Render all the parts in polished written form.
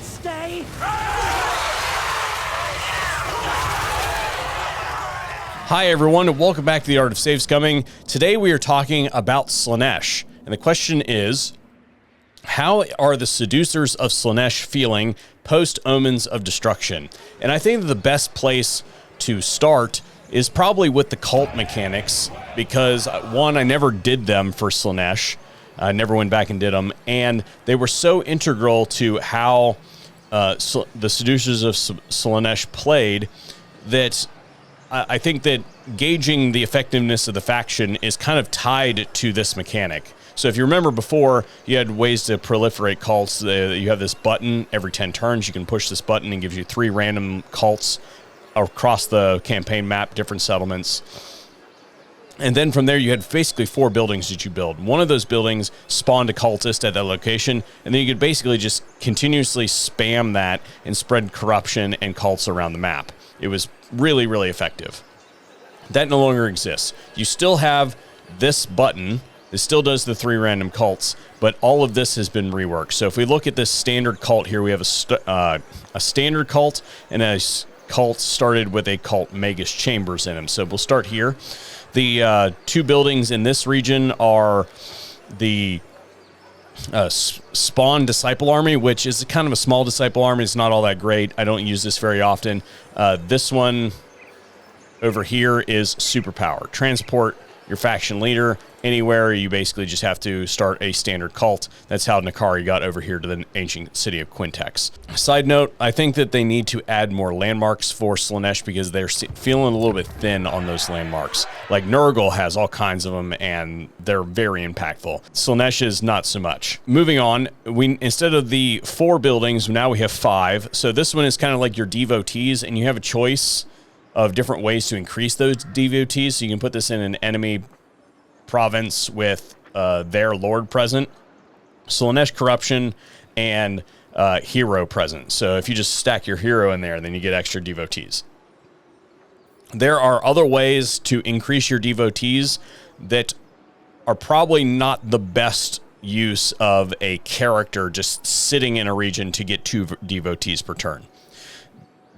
stay. Hi everyone, and welcome back to the Art of Save Scumming. Today we are talking about Slaanesh, and the question is, how are the seducers of Slaanesh feeling post Omens of Destruction? And I think that the best place to start is probably with the cult mechanics, because one, I never did them for Slaanesh. I never went back and did them, and they were so integral to how the seducers of Slaanesh played that I think that gauging the effectiveness of the faction is kind of tied to this mechanic. So if you remember before, you had ways to proliferate cults. You have this button every 10 turns. You can push this button and gives you 3 random cults across the campaign map, different settlements. And then from there, you had basically 4 buildings that you build. One of those buildings spawned a cultist at that location, and then you could basically just continuously spam that and spread corruption and cults around the map. It was really, really effective. That no longer exists. You still have this button. It still does the 3 random cults, but all of this has been reworked. So if we look at this standard cult here, we have a standard cult and a cult started with a cult Magus Chambers in them. So we'll start here. The 2 buildings in this region are the Spawn Disciple Army, which is kind of a small Disciple Army. It's not all that great. I don't use this very often. This one over here is Superpower. Transport your faction leader anywhere. You basically just have to start a standard cult. That's how Nakari got over here to the ancient city of Quintex. Side note, I think that they need to add more landmarks for Slaanesh because they're feeling a little bit thin on those landmarks. Like Nurgle has all kinds of them and they're very impactful. Slaanesh is not so much. Moving on, instead of the 4 buildings, now we have 5. So this one is kind of like your devotees, and you have a choice of different ways to increase those devotees. So you can put this in an enemy province with their lord present, Slaanesh corruption, and hero present. So if you just stack your hero in there, then you get extra devotees. There are other ways to increase your devotees that are probably not the best use of a character just sitting in a region to get 2 devotees per turn.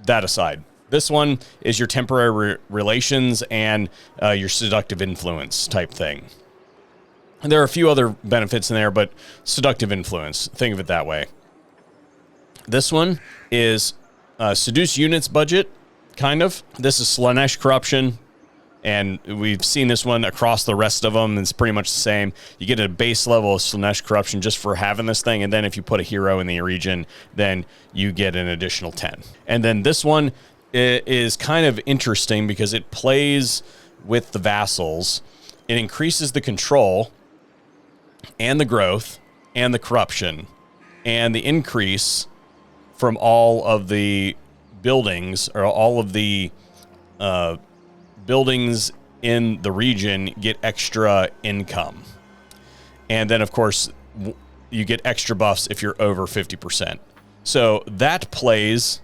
That aside, this one is your temporary relations and your seductive influence type thing. And there are a few other benefits in there, but seductive influence, think of it that way. This one is seduce units budget, kind of. This is Slaanesh corruption, and we've seen this one across the rest of them. It's pretty much the same. You get a base level of Slaanesh corruption just for having this thing, and then if you put a hero in the region, then you get an additional 10. And then this one is kind of interesting because it plays with the vassals. It increases the control and the growth and the corruption and the increase from all of the buildings, or all of the buildings in the region get extra income. And then, of course, you get extra buffs if you're over 50%. So that plays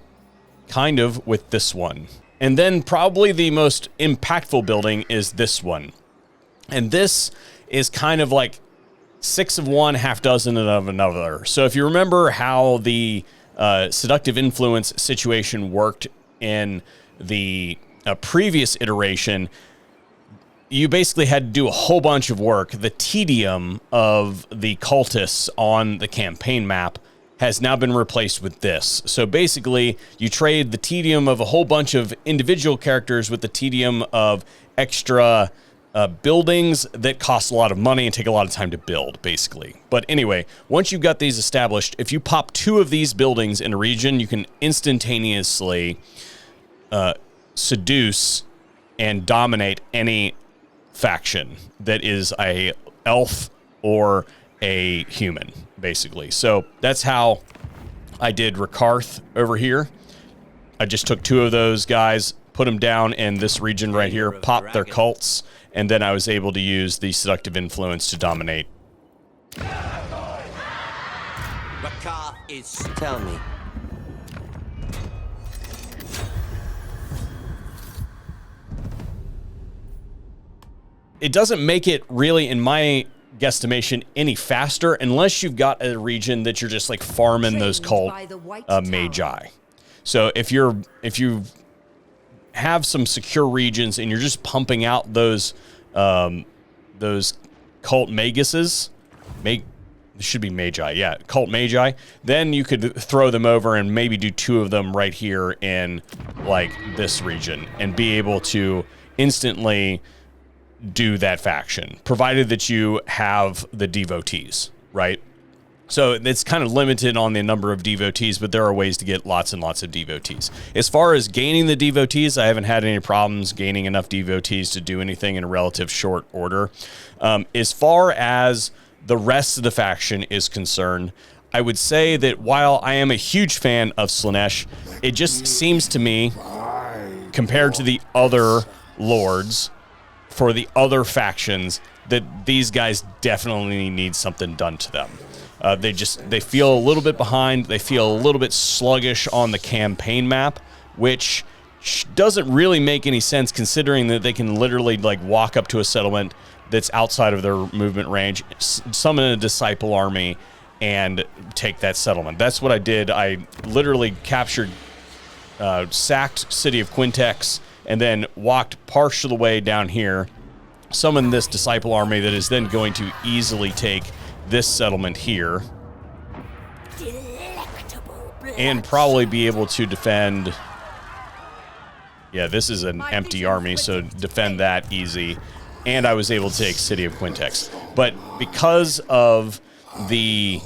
kind of with this one. And then probably the most impactful building is this one. And this is kind of like 6 of one, half dozen of another. So if you remember how the seductive influence situation worked in the previous iteration, you basically had to do a whole bunch of work. The tedium of the cultists on the campaign map has now been replaced with this. So basically, you trade the tedium of a whole bunch of individual characters with the tedium of extra buildings that cost a lot of money and take a lot of time to build, basically. But anyway, once you've got these established, if you pop 2 of these buildings in a region, you can instantaneously seduce and dominate any faction that is a elf or a human, basically. So that's how I did Rekarth over here. I just took 2 of those guys, put them down in this region right here, popped their cults, and then I was able to use the seductive influence to dominate. Rekarth is... Tell me. It doesn't make it really, in my guesstimation any faster unless you've got a region that you're just like farming those cult magi. So if you have some secure regions and you're just pumping out those cult maguses, it should be magi, yeah, cult magi, then you could throw them over and maybe do 2 of them right here in like this region and be able to instantly do that faction, provided that you have the devotees, right? So it's kind of limited on the number of devotees, but there are ways to get lots and lots of devotees. As far as gaining the devotees, I haven't had any problems gaining enough devotees to do anything in a relative short order. As far as the rest of the faction is concerned, I would say that while I am a huge fan of Slaanesh, it just seems to me, compared to the other lords for the other factions, that these guys definitely need something done to them. They feel a little bit behind. They feel a little bit sluggish on the campaign map, which doesn't really make any sense considering that they can literally like walk up to a settlement that's outside of their movement range, summon a disciple army, and take that settlement. That's what I did. I literally captured, sacked City of Quintex, and then walked partial the way down here, summoned this disciple army that is then going to easily take this settlement here, and probably be able to defend. Yeah, this is an empty army, so defend that easy. And I was able to take City of Quintex. But because of the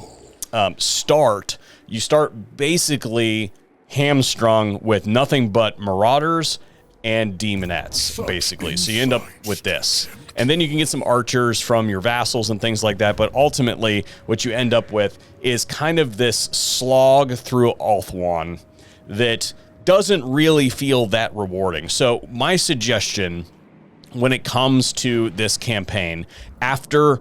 start, you start basically hamstrung with nothing but marauders and demonettes, basically. So you end up with this. And then you can get some archers from your vassals and things like that. But ultimately, what you end up with is kind of this slog through Ulthuan that doesn't really feel that rewarding. So my suggestion when it comes to this campaign, after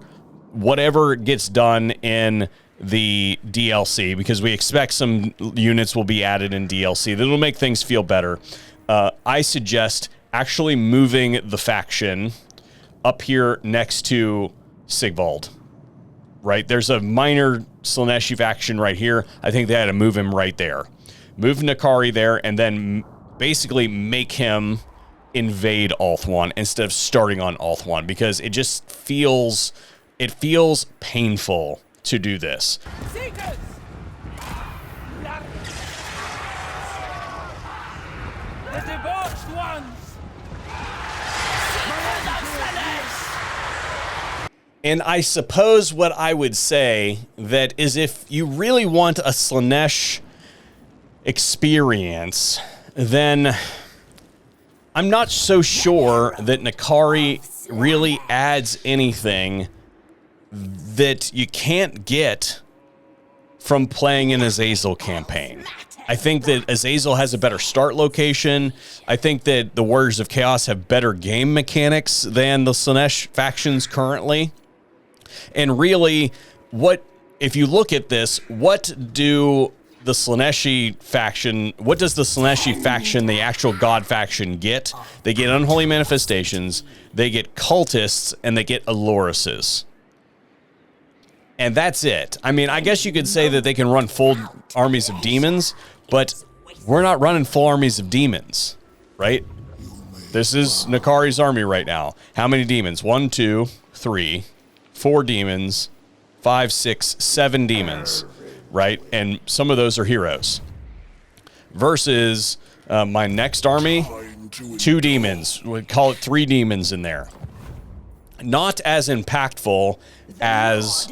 whatever gets done in the DLC, because we expect some units will be added in DLC that'll make things feel better, I suggest actually moving the faction up here next to Sigvald. Right? There's a minor Slaaneshi faction right here. I think they had to move him right there. Move Nakari there, and then basically make him invade Ulthuan instead of starting on Ulthuan, because it just feels painful to do this. Seekers! The debauched ones! And I suppose what I would say that is, if you really want a Slaanesh experience, then I'm not so sure that Nakari really adds anything that you can't get from playing an Azazel campaign. I think that Azazel has a better start location. I think that the Warriors of Chaos have better game mechanics than the Slaanesh factions currently. And really, if you look at this, what do the Slaaneshi faction, what does the Slaaneshi faction, the actual god faction, get? They get unholy manifestations, they get cultists, and they get Alorises. And that's it. I mean, I guess you could say that they can run full armies of demons, but we're not running full armies of demons, right? This is Nakari's army right now. How many demons? 1, 2, 3, 4 demons, 5, 6, 7 demons, right? And some of those are heroes. Versus my next army, 2 demons. We call it 3 demons in there. Not as impactful as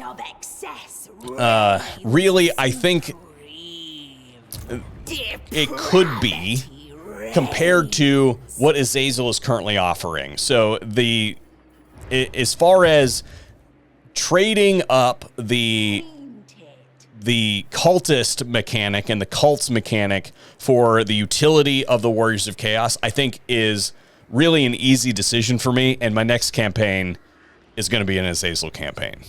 really, I think it could be compared to what Azazel is currently offering. So as far as trading up the cultist mechanic and the cults mechanic for the utility of the Warriors of Chaos, I think is really an easy decision for me. And my next campaign is going to be an Azazel campaign.